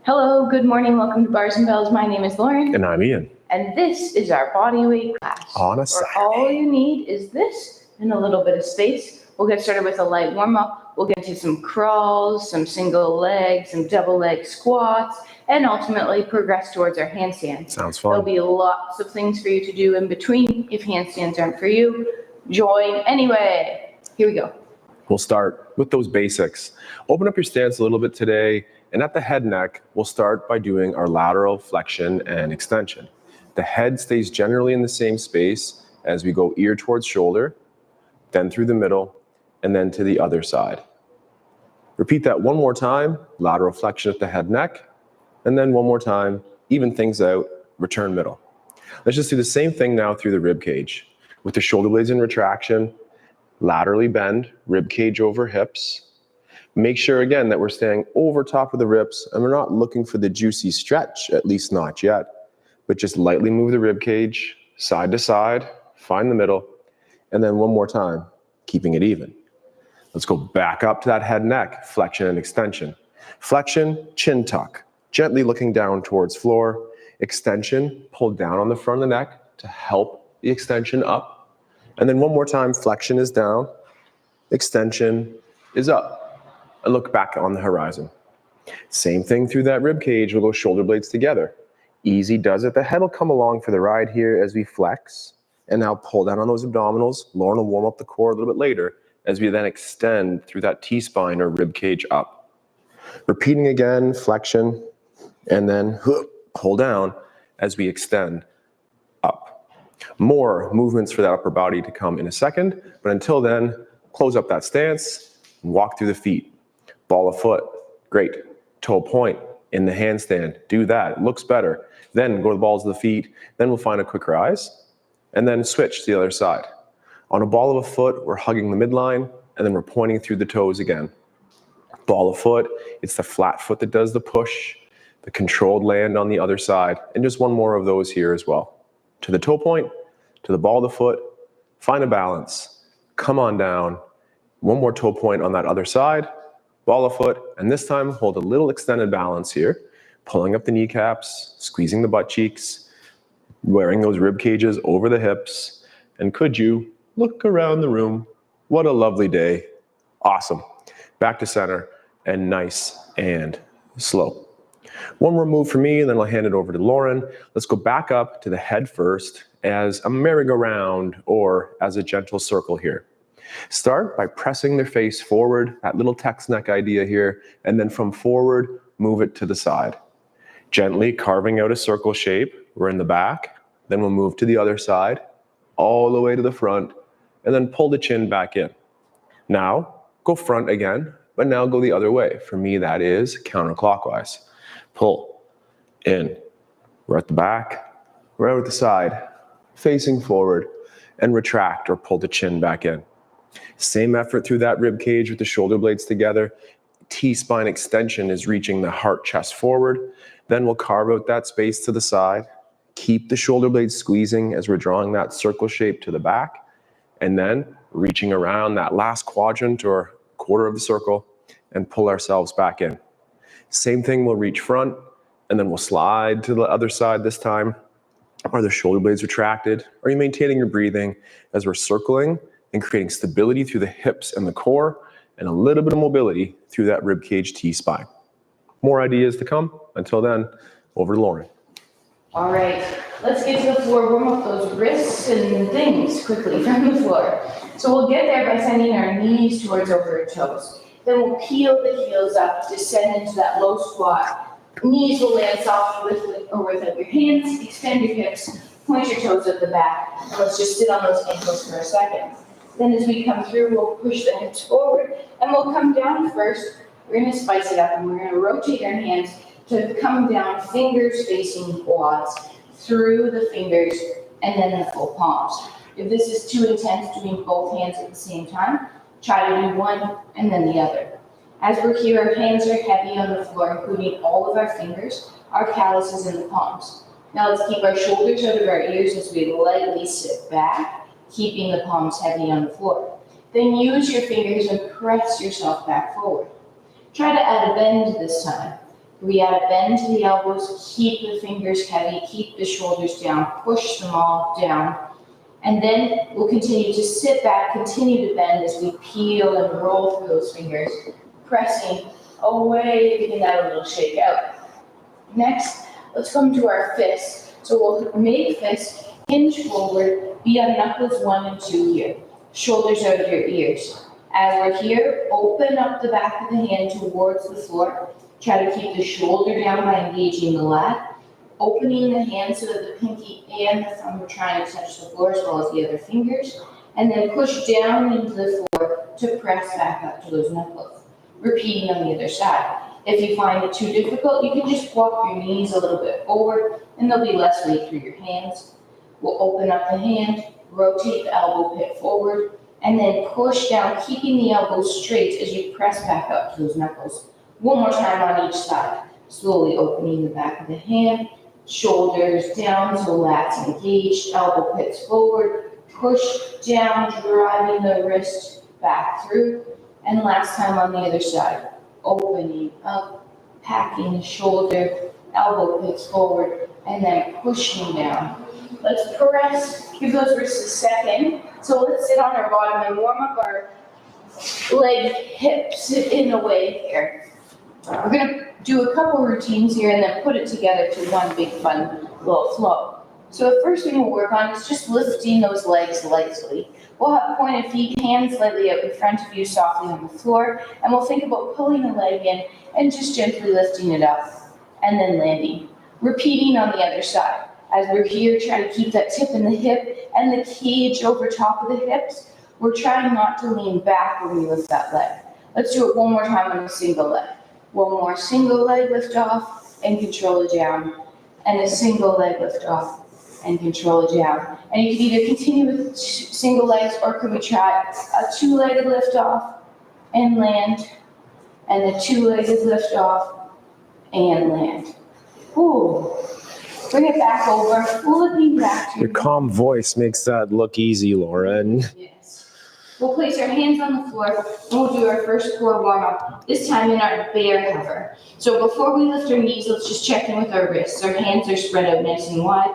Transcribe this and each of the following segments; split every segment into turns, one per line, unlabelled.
Hello, good morning, welcome to Bars and Bells. My name is Lauren.
And I'm Ian.
And this is our bodyweight class.
On a
where
Saturday.
all you need is this and a little bit of space. We'll get started with a light warm-up. We'll get into some crawls, some single legs, some double leg squats, and ultimately progress towards our handstands.
Sounds fun.
There'll be lots of things for you to do in between. If handstands aren't for you, join anyway. Here we go.
We'll start with those basics. Open up your stance a little bit today, and at the head neck, we'll start by doing our lateral flexion and extension. The head stays generally in the same space as we go ear towards shoulder, then through the middle, and then to the other side. Repeat that one more time, lateral flexion at the head neck, and then one more time, even things out, return middle. Let's just do the same thing now through the rib cage. With the shoulder blades in retraction, laterally bend, rib cage over hips. Make sure again that we're staying over top of the ribs and we're not looking for the juicy stretch, at least not yet, but just lightly move the rib cage side to side, find the middle, and then one more time, keeping it even. Let's go back up to that head neck, flexion and extension. Flexion, chin tuck, gently looking down towards floor. Extension, pull down on the front of the neck to help the extension up. And then one more time, flexion is down, extension is up. And look back on the horizon. Same thing through that rib cage, we'll go shoulder blades together. Easy does it. The head will come along for the ride here as we flex. And now pull down on those abdominals. Lauren will warm up the core a little bit later as we then extend through that T-spine or rib cage up. Repeating again, flexion, and then pull down as we extend up. More movements for that upper body to come in a second, but until then, close up that stance and walk through the feet. Ball of foot, great. Toe point in the handstand, do that, it looks better. Then go to the balls of the feet, then we'll find a quick rise, and then switch to the other side. On a ball of a foot, we're hugging the midline, and then we're pointing through the toes again. Ball of foot, it's the flat foot that does the push, the controlled land on the other side, and just one more of those here as well. To the toe point, to the ball of the foot, find a balance, come on down, one more toe point on that other side, ball of foot, and this time hold a little extended balance here, pulling up the kneecaps, squeezing the butt cheeks, wearing those rib cages over the hips, and could you look around the room? What a lovely day. Awesome. Back to center, and nice and slow. One more move for me, and then I'll hand it over to Lauren. Let's go back up to the head first as a merry-go-round or as a gentle circle here. Start by pressing their face forward, that little text neck idea here, and then from forward, move it to the side. Gently carving out a circle shape. We're in the back, then we'll move to the other side, all the way to the front, and then pull the chin back in. Now, go front again, but now go the other way. For me, that is counterclockwise. Pull, in, we're at the back, we're out at the side, facing forward, and retract or pull the chin back in. Same effort through that rib cage with the shoulder blades together. T-spine extension is reaching the heart chest forward. Then we'll carve out that space to the side. Keep the shoulder blades squeezing as we're drawing that circle shape to the back. And then reaching around that last quadrant or quarter of the circle and pull ourselves back in. Same thing, we'll reach front and then we'll slide to the other side this time. Are the shoulder blades retracted? Are you maintaining your breathing as we're circling and creating stability through the hips and the core and a little bit of mobility through that rib cage T-spine. More ideas to come. Until then, over to Lauren.
All right, let's get to the floor, warm up those wrists and things quickly from the floor. So we'll get there by sending our knees towards over our toes. Then we'll peel the heels up, descend into that low squat. Knees will land softly with or without your hands, extend your hips, point your toes at the back, and let's just sit on those ankles for a second. Then as we come through, we'll push the hips forward, and we'll come down first. We're gonna spice it up, and we're gonna rotate our hands to come down, fingers facing quads, through the fingers, and then the full palms. If this is too intense, doing both hands at the same time, try to do one and then the other. As we're here, our hands are heavy on the floor, including all of our fingers, our calluses, and the palms. Now let's keep our shoulders out of our ears as we lightly sit back, keeping the palms heavy on the floor. Then use your fingers and press yourself back forward. Try to add a bend this time. We add a bend to the elbows, keep the fingers heavy, keep the shoulders down, push them all down. And then we'll continue to sit back, continue to bend as we peel and roll through those fingers, pressing away, giving that a little shake out. Next, let's come to our fists. So we'll make fists, hinge forward, be on knuckles 1 and 2 here. Shoulders out of your ears. As we're here, open up the back of the hand towards the floor. Try to keep the shoulder down by engaging the lat. Opening the hand so that the pinky and the thumb are trying to touch the floor as well as the other fingers. And then push down into the floor to press back up to those knuckles. Repeating on the other side. If you find it too difficult, you can just walk your knees a little bit forward and there'll be less weight through your hands. We'll open up the hand, rotate the elbow pit forward, and then push down, keeping the elbows straight as you press back up to those knuckles. One more time on each side. Slowly opening the back of the hand, shoulders down so lats engaged, elbow pits forward, push down, driving the wrist back through. And last time on the other side, opening up, packing the shoulder, elbow pits forward, and then pushing down. Let's press, give those wrists a second. So let's sit on our bottom and warm up our leg hips in a way here. We're gonna do a couple routines here and then put it together to one big fun little flow. So the first thing we'll work on is just lifting those legs lightly. We'll have pointed feet, hands slightly out in front of you, softly on the floor, and we'll think about pulling the leg in and just gently lifting it up, and then landing. Repeating on the other side. As we're here, try to keep that tip in the hip and the cage over top of the hips. We're trying not to lean back when we lift that leg. Let's do it one more time on a single leg. One more single leg lift off and control it down, and a single leg lift off and control it down. And you can either continue with single legs, or could we try a two-legged lift off and land, and a two-legged lift off and land. Ooh. Bring it back over, flipping back to
Your calm voice makes that look easy, Lauren.
Yes. We'll place our hands on the floor and we'll do our first core warm-up, this time in our bear hover. So before we lift our knees, let's just check in with our wrists. Our hands are spread out nice and wide.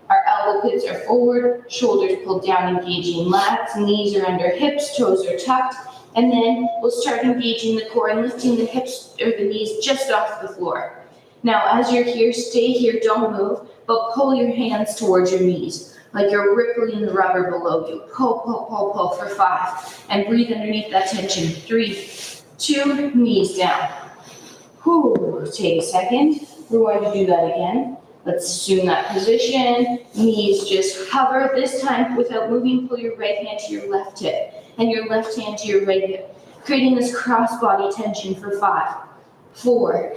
Our elbow pits are forward, shoulders pulled down, engaging lats, knees are under hips, toes are tucked, and then we'll start engaging the core and lifting the hips or the knees just off the floor. Now, as you're here, stay here, don't move, but pull your hands towards your knees, like you're rippling the rubber below you. Pull, pull, pull, pull for 5, and breathe underneath that tension. 3, 2, knees down. Whew, take a second. We're going to do that again. Let's assume that position. Knees just hover. This time, without moving, pull your right hand to your left hip, and your left hand to your right hip, creating this cross-body tension for 5, 4,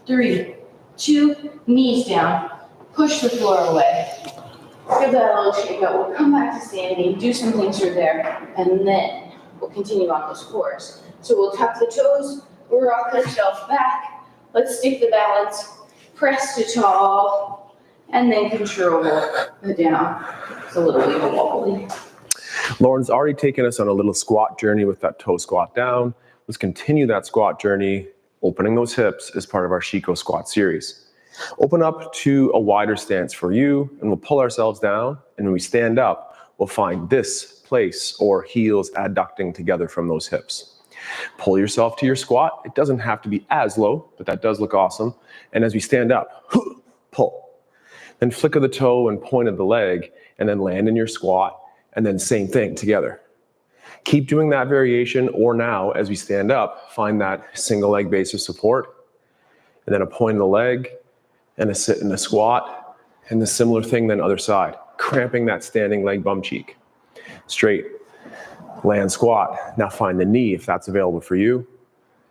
3, 2, knees down, push the floor away. Give that a little shake out. We'll come back to standing, do some things through there, and then we'll continue on those cores. So we'll tuck the toes, rock ourselves back. Let's stick the balance, press to tall, and then control the down. It's a little wiggle wobbly.
Lauren's already taken us on a little squat journey with that toe squat down. Let's continue that squat journey, opening those hips as part of our Shiko squat series. Open up to a wider stance for you, and we'll pull ourselves down. And when we stand up, we'll find this place or heels adducting together from those hips. Pull yourself to your squat. It doesn't have to be as low, but that does look awesome. And as we stand up, pull. Then flick of the toe and point of the leg, and then land in your squat, and then same thing together. Keep doing that variation, or now, as we stand up, find that single leg base of support, and then a point of the leg, and a sit and a squat, and the similar thing then other side, cramping that standing leg bum cheek. Straight, land squat. Now find the knee if that's available for you,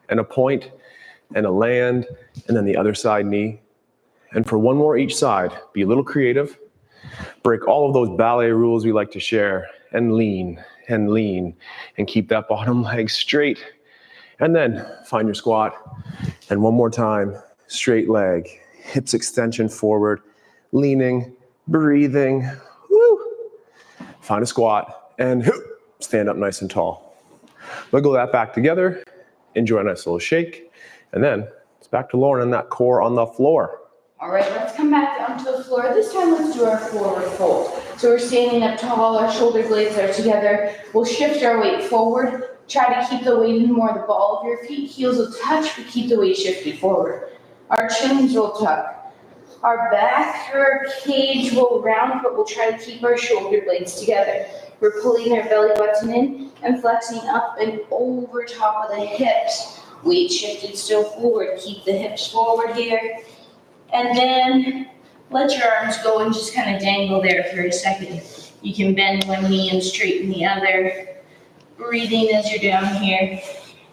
and a point, and a land, and then the other side knee. And for one more each side, be a little creative, break all of those ballet rules we like to share, and lean, and keep that bottom leg straight. And then find your squat, and one more time, straight leg, hips extension forward, leaning, breathing, woo. Find a squat, and stand up nice and tall. Wiggle that back together, enjoy a nice little shake, and then It's back to Lauren and that core on the floor.
All right, let's come back down to the floor. This time, let's do our forward fold. So we're standing up tall, our shoulder blades are together. We'll shift our weight forward. Try to keep the weight in more the ball of your feet. Heels will touch, but keep the weight shifted forward. Our chins will tuck. Our back through our cage will round, but we'll try to keep our shoulder blades together. We're pulling our belly button in and flexing up and over top of the hips. Weight shifted still forward. Keep the hips forward here. And then let your arms go and just kind of dangle there for a second. You can bend one knee and straighten the other. Breathing as you're down here.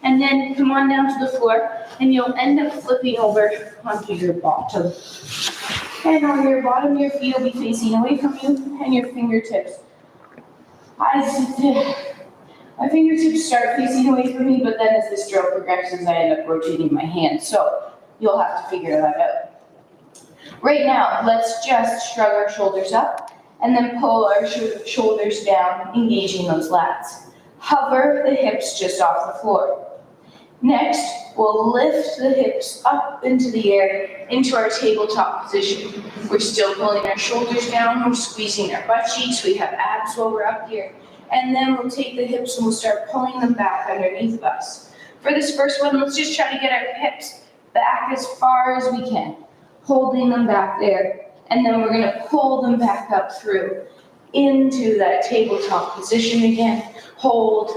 And then come on down to the floor and you'll end up flipping over onto your bottom. And on your bottom, your feet will be facing away from you and your fingertips. My fingertips start facing away from me, but then as this drill progresses, I end up rotating my hands. So you'll have to figure that out. Right now, let's just shrug our shoulders up and then pull our shoulders down, engaging those lats. Hover the hips just off the floor. Next, we'll lift the hips up into the air, into our tabletop position. We're still pulling our shoulders down, we're squeezing our butt cheeks, we have abs while we're up here. And then we'll take the hips and we'll start pulling them back underneath us. For this first one, let's just try to get our hips back as far as we can. Holding them back there, and then we're going to pull them back up through into that tabletop position again. Hold,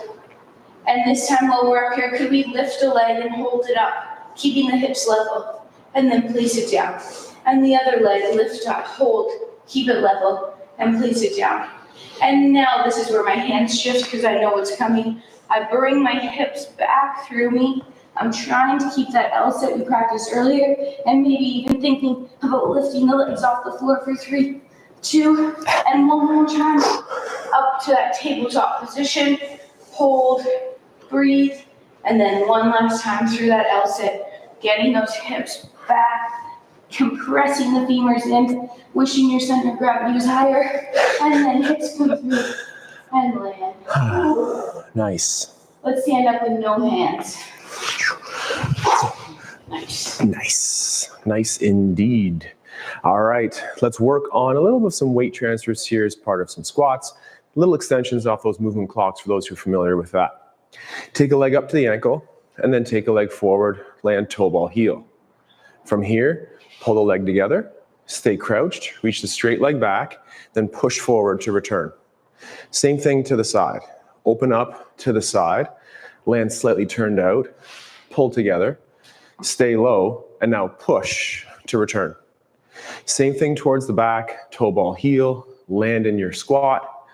and this time while we're up here, could we lift a leg and hold it up, keeping the hips level, and then place it down. And the other leg, lift up, hold, keep it level, and place it down. And now this is where my hands shift because I know what's coming. I bring my hips back through me. I'm trying to keep that L sit we practiced earlier, and maybe even thinking about lifting the legs off the floor for 3, 2, and one more time. Up to that tabletop position, hold, breathe, and then one last time through that L sit, getting those hips back, compressing the femurs in, wishing your center of gravity was higher, and then hips come through and land.
Nice.
Let's stand up with no hands.
Nice indeed. All right, let's work on a little bit of some weight transfers here as part of some squats. Little extensions off those movement clocks for those who are familiar with that. Take a leg up to the ankle and then take a leg forward, land toe ball heel. From here, pull the leg together, stay crouched, reach the straight leg back, then push forward to return. Same thing to the side. Open up to the side, land slightly turned out, pull together, stay low, and now push to return. Same thing towards the back, toe ball heel, land in your squat,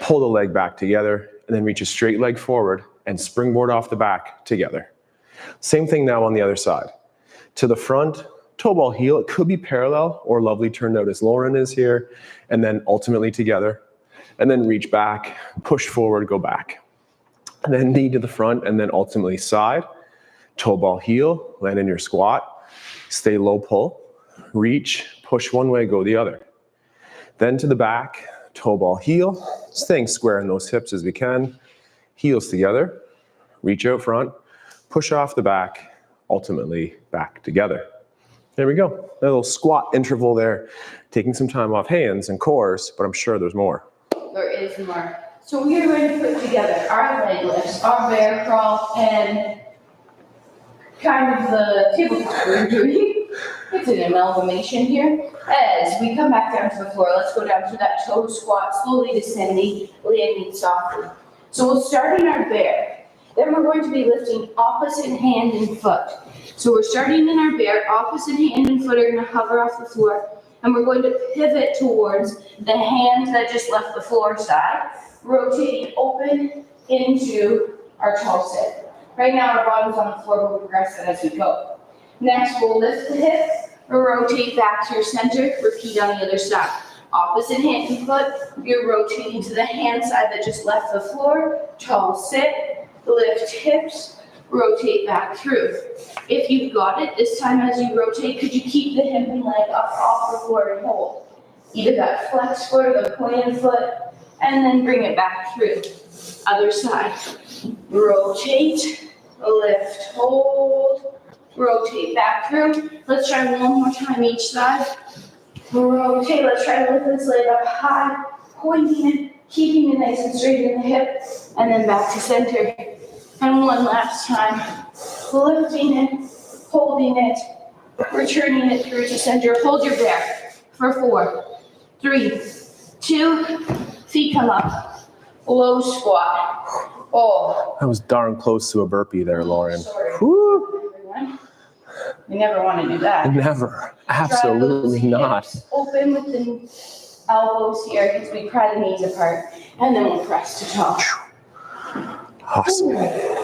pull the leg back together, and then reach a straight leg forward and springboard off the back together. Same thing now on the other side. To the front, toe ball heel, it could be parallel or lovely turned out as Lauren is here, and then ultimately together, and then reach back, push forward, go back. And then knee to the front, and then ultimately side. Toe ball heel, land in your squat, stay low pull, reach, push one way, go the other. Then to the back, toe ball heel, staying square in those hips as we can, heels together, reach out front, push off the back, ultimately back together. There we go, a little squat interval there, taking some time off hands and cores, but I'm sure there's more.
There is more. So we are going to put together our leg lifts, our bear crawl, and kind of the tabletop we're doing. It's an amalgamation here. As we come back down to the floor, let's go down to that toe squat, slowly descending, landing softly. So we'll start in our bear. Then we're going to be lifting opposite hand and foot. So we're starting in our bear, opposite hand and foot are going to hover off the floor, and we're going to pivot towards the hand that just left the floor side, rotating open into our tall sit. Right now our bottom's on the floor, but we'll progress that as we go. Next, we'll lift the hip, rotate back to your center, repeat on the other side. Opposite hand and foot, you're rotating to the hand side that just left the floor, tall sit, lift hips, rotate back through. If you've got it, this time as you rotate, could you keep the hip and leg up off the floor and hold? Either that flex foot or the pointed foot, and then bring it back through. Other side. Rotate, lift, hold, rotate back through. Let's try one more time each side. Rotate, let's try to lift this leg up high, pointing it, keeping it nice and straight in the hip, and then back to center. And one last time, lifting it, holding it, returning it through to center. Hold your breath for 4, 3, 2, feet come up, low squat. Oh.
That was darn close to a burpee there, Lauren.
Sorry.
Woo.
Everyone. We never want to do that.
Never. Absolutely not.
Open with the elbows here as we pry the knees apart, and then we'll press to top.
Awesome.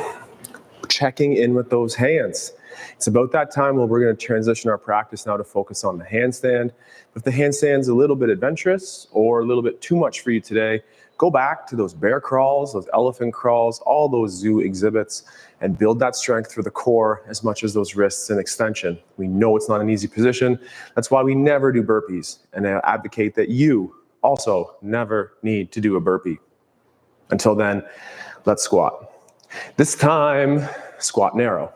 Checking in with those hands. It's about that time where we're going to transition our practice now to focus on the handstand. If the handstand's a little bit adventurous or a little bit too much for you today, go back to those bear crawls, those elephant crawls, all those zoo exhibits, and build that strength through the core as much as those wrists and extension. We know it's not an easy position. That's why we never do burpees. And I advocate that you also never need to do a burpee. Until then, let's squat. This time, squat narrow.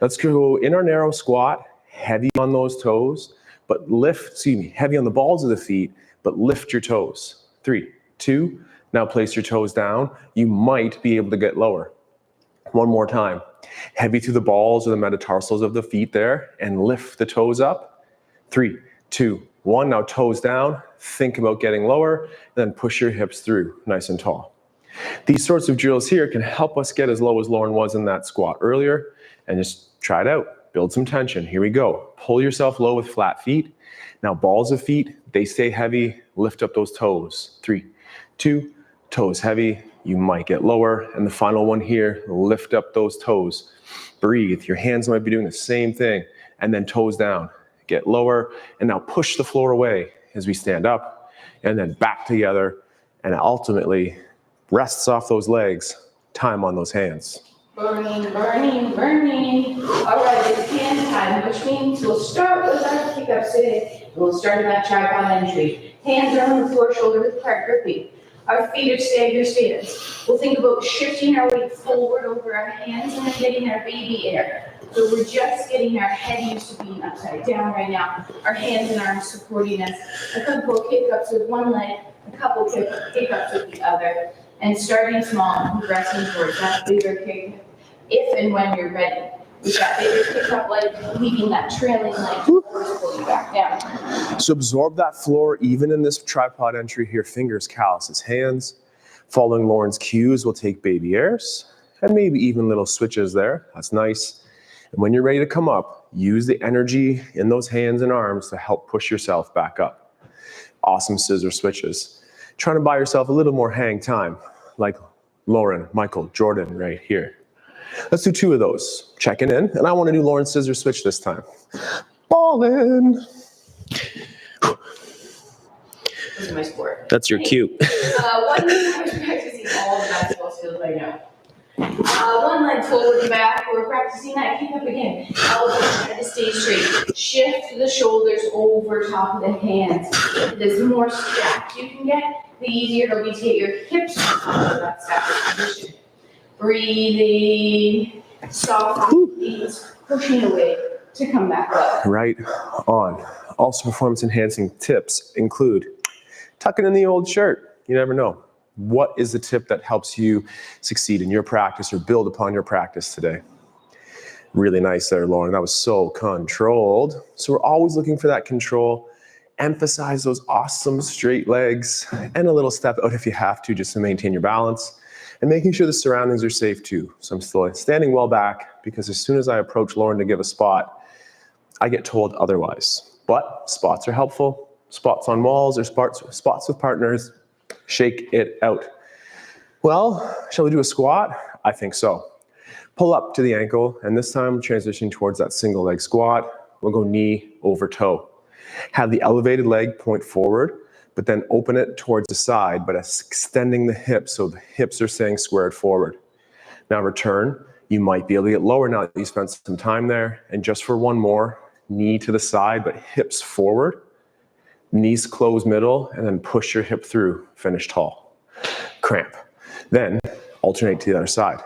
Let's go in our narrow squat, heavy on those toes, but heavy on the balls of the feet, but lift your toes. 3, 2, now place your toes down. You might be able to get lower. One more time. Heavy through the balls or the metatarsals of the feet there, and lift the toes up. 3, 2, 1, now toes down. Think about getting lower, and then push your hips through, nice and tall. These sorts of drills here can help us get as low as Lauren was in that squat earlier, and just try it out. Build some tension. Here we go. Pull yourself low with flat feet. Now balls of feet, they stay heavy. Lift up those toes. 3, 2, toes heavy. You might get lower. And the final one here, lift up those toes. Breathe. Your hands might be doing the same thing. And then toes down. Get lower. And now push the floor away as we stand up. And then back together. And ultimately, rests off those legs. Time on those hands.
Burning, burning, burning. All right, it's hand time, which means we'll start with our kick-ups today. We'll start in that tripod entry. Hands are on the floor, shoulder width apart, gripping. Our feet are stagger stance. We'll think about shifting our weight forward over our hands and then getting our baby air. So we're just getting our head used to being upside down right now. Our hands and arms supporting us. A couple of kick-ups with one leg, a couple of kick-ups with the other. And starting small and progressing towards that bigger kick. If and when you're ready. With that bigger kick up leg, leaving that trailing leg to pull you back down.
So absorb that floor even in this tripod entry here. Fingers, calluses, hands. Following Lauren's cues, we'll take baby airs and maybe even little switches there. That's nice. And when you're ready to come up, use the energy in those hands and arms to help push yourself back up. Awesome scissor switches. Trying to buy yourself a little more hang time, like Lauren, Michael, Jordan right here. Let's do 2 of those. Checking in. And I want to do Lauren's scissor switch this time. Ballin'.
This is my sport.
That's your cue.
One leg, I was practicing all the basketball skills I know. One leg forward and back. We're practicing that kick up again. Elbows try to stay straight. Shift the shoulders over top of the hands. The more stacked you can get, the easier it'll be to get your hips out of that stacked position. Breathing, soft knees, pushing away to come back up.
Right on. Also, performance enhancing tips include tucking in the old shirt. You never know. What is the tip that helps you succeed in your practice or build upon your practice today? Really nice there, Lauren. That was so controlled. So we're always looking for that control. Emphasize those awesome straight legs and a little step out if you have to, just to maintain your balance. And making sure the surroundings are safe too. So I'm still standing well back because as soon as I approach Lauren to give a spot, I get told otherwise. But spots are helpful. Spots on walls or spots with partners. Shake it out. Well, shall we do a squat? I think so. Pull up to the ankle, and this time transition towards that single leg squat. We'll go knee over toe. Have the elevated leg point forward, but then open it towards the side, but extending the hips so the hips are staying squared forward. Now return. You might be able to get lower now that you spent some time there. And just for one more, knee to the side, but hips forward. Knees close middle, and then push your hip through. Finish tall. Cramp. Then alternate to the other side.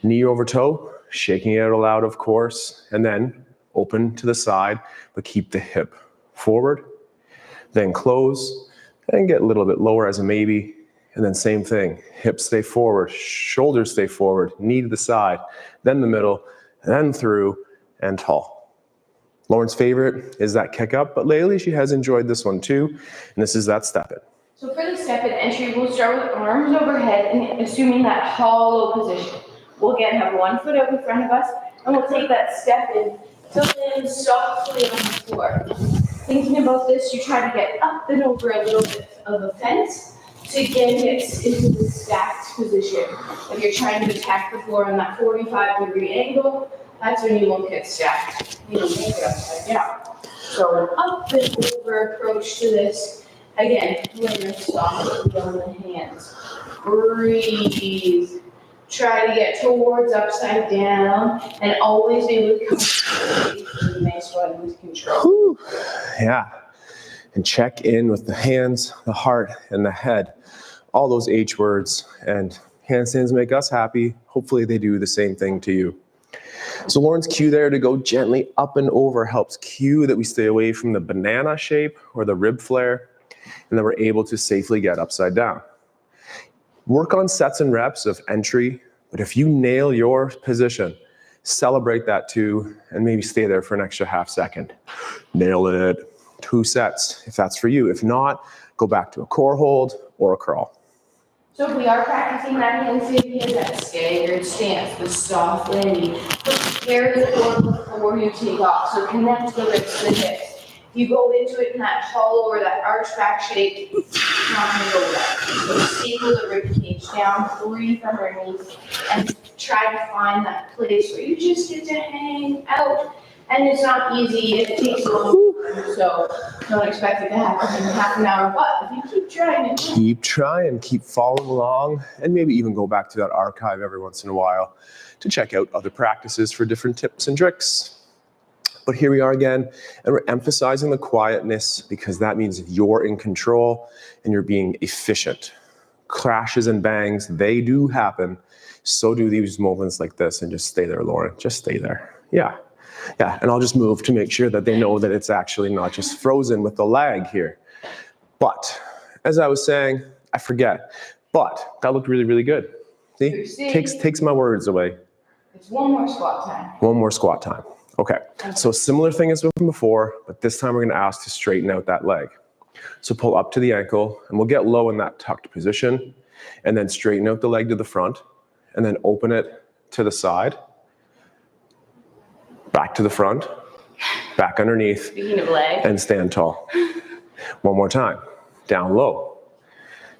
Knee over toe, shaking it aloud, of course, and then open to the side, but keep the hip forward, then close, and get a little bit lower as a maybe, and then same thing, hips stay forward, shoulders stay forward, knee to the side, then the middle, then through, and tall. Lauren's favorite is that kick up, but lately she has enjoyed this one too, and this is that step in.
So for the step in entry, we'll start with arms overhead and assuming that hollow position. We'll again have one foot out in front of us, and we'll take that step in to land softly on the floor. Thinking about this, you try to get up and over a little bit of a fence to again get into the stacked position. If you're trying to attack the floor on that 45-degree angle, that's when you won't get stacked. You don't make it upside down. So an up and over approach to this. Again, land softly on the hands. Breathe. Try to get towards upside down and always be able to come to nice one with control.
Whew. Yeah. And check in with the hands, the heart, and the head. All those H words. And handstands make us happy. Hopefully they do the same thing to you. So Lauren's cue there to go gently up and over helps cue that we stay away from the banana shape or the rib flare, and then we're able to safely get upside down. Work on sets and reps of entry, but if you nail your position, celebrate that too, and maybe stay there for an extra half second. Nail it. 2 sets, if that's for you. If not, go back to a core hold or a crawl.
So if we are practicing that handstand, we have that staggered stance, the soft landing. Prepare the core before you take off. So connect the wrists to the hips. If you go into it in that hollow or that arch back shape, it's not going to go well. So staple the rib cage down, breathe underneath, and try to find that place where you just get to hang out. And it's not easy, it takes a long time, so don't expect it to happen in half an hour, but if you keep trying it.
Keep trying, keep following along, and maybe even go back to that archive every once in a while to check out other practices for different tips and tricks. But here we are again, and we're emphasizing the quietness because that means you're in control and you're being efficient. Crashes and bangs, they do happen. So do these moments like this, and just stay there, Lauren, just stay there. Yeah. Yeah, and I'll just move to make sure that they know that it's actually not just frozen with the lag here. But, as I was saying, I forget, but that looked really, really good. See? Takes my words away.
It's one more squat time.
One more squat time. Okay, so similar thing as before, but this time we're gonna ask to straighten out that leg. So pull up to the ankle, and we'll get low in that tucked position, and then straighten out the leg to the front, and then open it to the side. Back to the front, back underneath,
Speaking of leg,
and stand tall. One more time. Down low,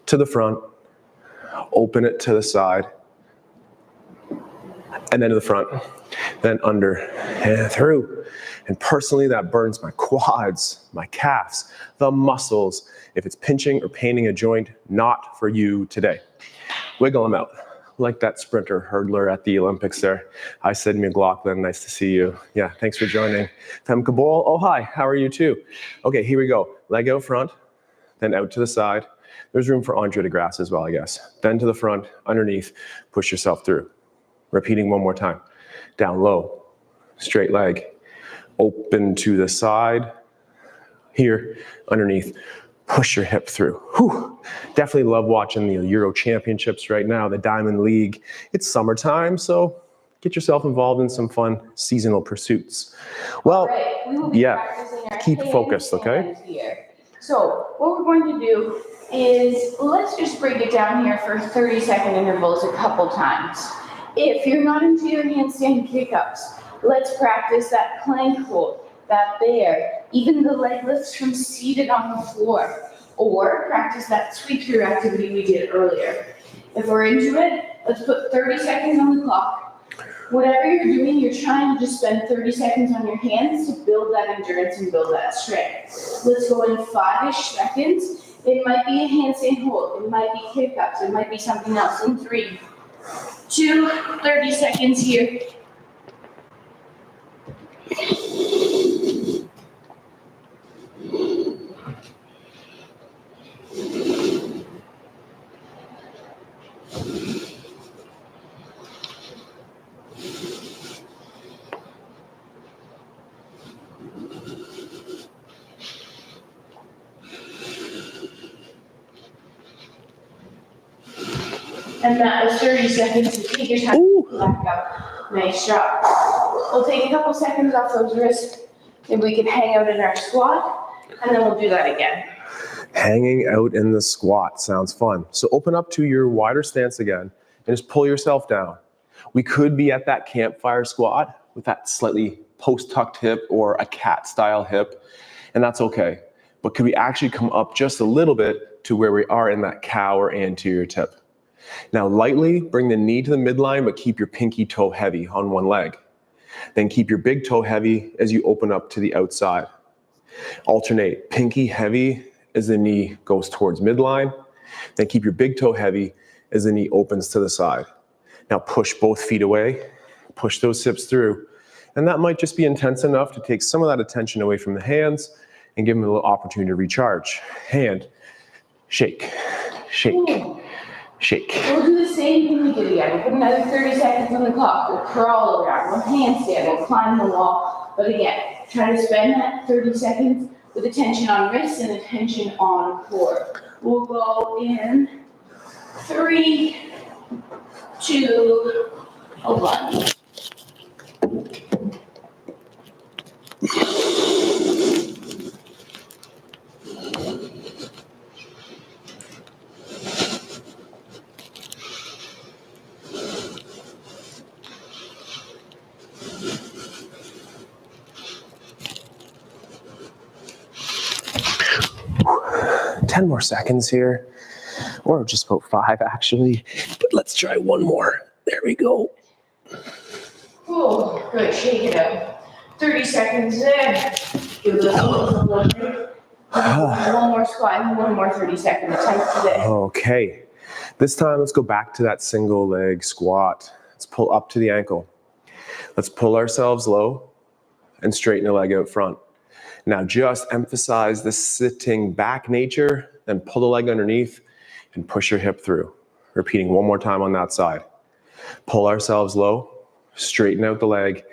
to the front, open it to the side, and then to the front, then under and through. And personally, that burns my quads, my calves, the muscles. If it's pinching or paining a joint, not for you today. Wiggle them out. Like that sprinter hurdler at the Olympics there. Hi, Sydney McLaughlin, nice to see you. Yeah, thanks for joining. Fem Kabul, oh hi, how are you too? Okay, here we go. Leg out front, then out to the side. There's room for Andre de Grasse as well, I guess. Then to the front, underneath, push yourself through. Repeating one more time. Down low, straight leg, open to the side. Here, underneath, push your hip through. Whew. Definitely love watching the Euro Championships right now, the Diamond League. It's summertime, so get yourself involved in some fun seasonal pursuits. Well, keep focused, okay?
Here. So what we're going to do is let's just break it down here for 30-second intervals a couple times. If you're not into your handstand kick-ups, let's practice that plank hold, that bear, even the leg lifts from seated on the floor, or practice that sweep through activity we did earlier. If we're into it, let's put 30 seconds on the clock. Whatever you're doing, you're trying to just spend 30 seconds on your hands to build that endurance and build that strength. Let's go in 5-ish seconds. It might be a handstand hold, it might be kick-ups, it might be something else in 3, 2, 30 seconds here. And that was 30 seconds. So take your time.
Ooh.
Back up. Nice job. We'll take a couple seconds off those wrists. Maybe we can hang out in our squat, and then we'll do that again.
Hanging out in the squat sounds fun. So open up to your wider stance again and just pull yourself down. We could be at that campfire squat with that slightly post-tucked hip or a cat style hip, and that's okay. But could we actually come up just a little bit to where we are in that cow or anterior tip? Now lightly bring the knee to the midline, but keep your pinky toe heavy on one leg. Then keep your big toe heavy as you open up to the outside. Alternate pinky heavy as the knee goes towards midline. Then keep your big toe heavy as the knee opens to the side. Now push both feet away, push those hips through. And that might just be intense enough to take some of that attention away from the hands and give them a little opportunity to recharge. Hand, shake, shake, shake.
We'll do the same thing we did again. We'll put another 30 seconds on the clock. We'll crawl around, we'll handstand, we'll climb the wall. But again, try to spend that 30 seconds with attention on wrists and attention on core. We'll go in 3, 2, 1.
Ten more seconds here, or just about 5 actually, but let's try one more. There we go.
Oh, good, shake it out. 30 seconds there. Give it a little break. One more squat and one more 30 seconds. Tight today.
Okay, this time let's go back to that single leg squat. Let's pull up to the ankle. Let's pull ourselves low and straighten the leg out front. Now just emphasize the sitting back nature, then pull the leg underneath and push your hip through. Repeating one more time on that side. Pull ourselves low, straighten out the leg,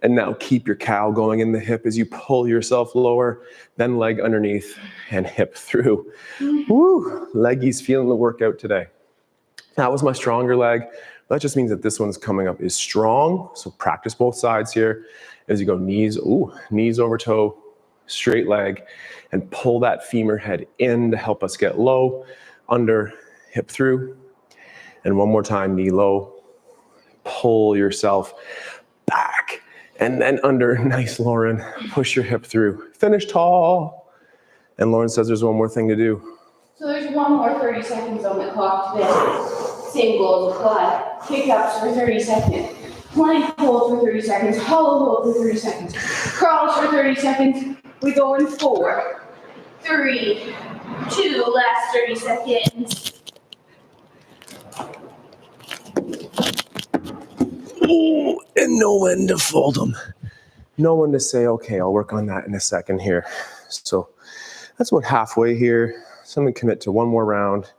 and now keep your cow going in the hip as you pull yourself lower, then leg underneath and hip through. Woo, leggies feeling the workout today. That was my stronger leg. That just means that this one's coming up is strong. So practice both sides here as you go knees, knees over toe, straight leg, and pull that femur head in to help us get low, under, hip through. And one more time, knee low, pull yourself back, and then under. Nice, Lauren. Push your hip through. Finish tall. And Lauren says there's one more thing to do.
So there's one more 30 seconds on the clock today. Same goal as apply. Kick-ups for 30 seconds. Plank hold for 30 seconds. Hollow hold for 30 seconds. Crawls for 30 seconds. We go in 4, 3, 2, last 30 seconds.
Ooh, and know when to fold them. Know when to say, okay, I'll work on that in a second here. So that's about halfway here. So I'm gonna commit to one more round.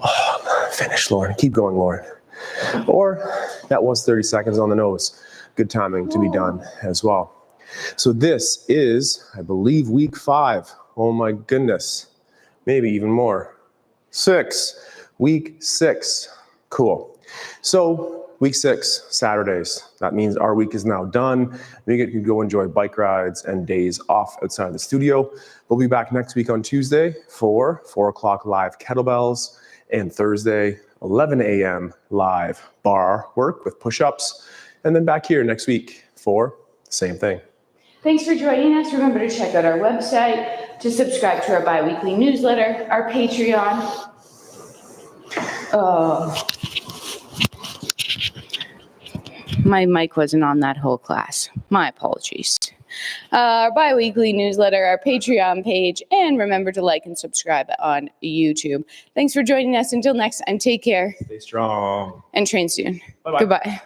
Oh, finish, Lauren. Keep going, Lauren. Or that was 30 seconds on the nose. Good timing to be done as well. So this is, I believe, week 5. Oh my goodness. Maybe even more. 6. Week 6. Cool. So week 6, Saturdays. That means our week is now done. We get to go enjoy bike rides and days off outside the studio. We'll be back next week on Tuesday for 4 o'clock live kettlebells, and Thursday, 11 a.m. live bar work with push-ups, and then back here next week for the same thing.
Thanks for joining us. Remember to check out our website, to subscribe to our bi-weekly newsletter, our Patreon. My mic wasn't on that whole class. My apologies. Our bi-weekly newsletter, our Patreon page, and remember to like and subscribe on YouTube. Thanks for joining us. Until next time, take care.
Stay strong.
And train soon.
Bye-bye.
Goodbye.